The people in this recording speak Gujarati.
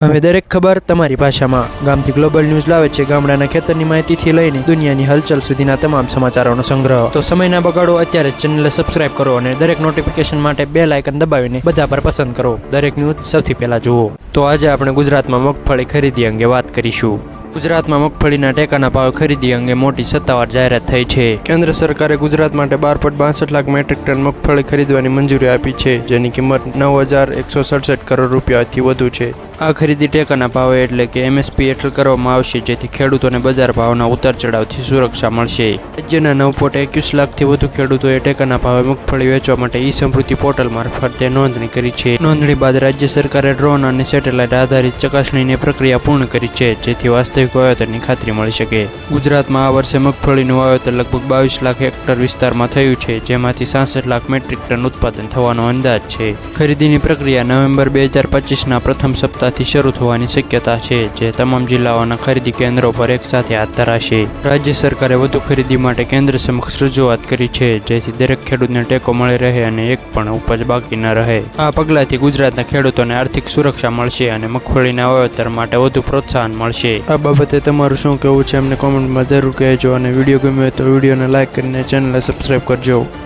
હવે દરેક ખબર તમારી ભાષામાં ગામથી ગ્લોબલ ન્યૂઝ લાવે છે ગામડાના ખેતરની માહિતીથી લઈને દુનિયાની હલચલ સુધીના તમામ સમાચારોનો સંગ્રહ। તો સમયના બગાડો, અત્યારે જ ચેનલને સબસ્ક્રાઇબ કરો અને દરેક નોટિફિકેશન માટે બેલ આઇકન દબાવીને બધા પર પસંદ કરો। દરેક ન્યૂઝ સૌથી પહેલા જુઓ। તો આજે આપણે ગુજરાતમાં મગફળી ખરીદી અંગે વાત કરીશું। ગુજરાતમાં મગફળીના ટેકાના ભાવ ખરીદી અંગે મોટી સત્તાવાર જાહેરાત થઈ છે। કેન્દ્ર સરકારે ગુજરાત માટે 12.62 લાખ મેટ્રિક ટન મગફળી ખરીદવાની મંજૂરી આપી છે, જેની કિંમત 9,167 કરોડ રૂપિયાથી વધુ છે। આ ખરીદી ટેકાના ભાવે એટલે કે MSP હેઠળ કરવામાં આવશે, જેથી ખેડૂતોને બજાર ભાવના ઉતાર ચઢાવથી સુરક્ષા મળશે। રાજ્યના 9.21 લાખથી વધુ ખેડૂતોએ ટેકાના ભાવે મગફળી વેચવા માટે ઈ-સમૃદ્ધિ પોર્ટલ મારફતે નોંધણી કરી છે। નોંધણી બાદ રાજ્ય સરકારે ડ્રોન અને સેટેલાઇટ આધારિત ચકાસણીની પ્રક્રિયા પૂર્ણ કરી છે, જેથી વાસ્તવિક વાવેતરની ખાતરી મળી શકે। ગુજરાતમાં આ વર્ષે મગફળીનું વાવેતર લગભગ 22 લાખ હેક્ટર વિસ્તારમાં થયું છે, જેમાંથી 66 લાખ મેટ્રિક ટન ઉત્પાદન થવાનો અંદાજ છે। ખરીદીની પ્રક્રિયા નવેમ્બર 2025ના પ્રથમ સપ્તાહથી શરૂ થવાની શક્યતા છે, જે તમામ જિલ્લાઓના ખરીદી કેન્દ્રો પર એકસાથે હાથ ધરાશે। રાજ્ય સરકારે વધુ ખરીદી માટે કેન્દ્ર સમક્ષ રજૂઆત કરી છે, જેથી દરેક ખેડૂતને ટેકો મળી રહે અને એક પણ ઉપજ બાકી ન રહે। આ પગલાંથી ગુજરાતના ખેડૂતોને આર્થિક સુરક્ષા મળશે અને મગફળીના વાવેતર માટે વધુ પ્રોત્સાહન મળશે। આ બાબતે તમારું શું કહેવું છે અમને કોમેન્ટમાં જરૂર કહેજો, અને વિડીયો ગમ્યો હોય તો વિડીયોને લાઇક કરીને ચેનલને સબસ્ક્રાઇબ કરજો।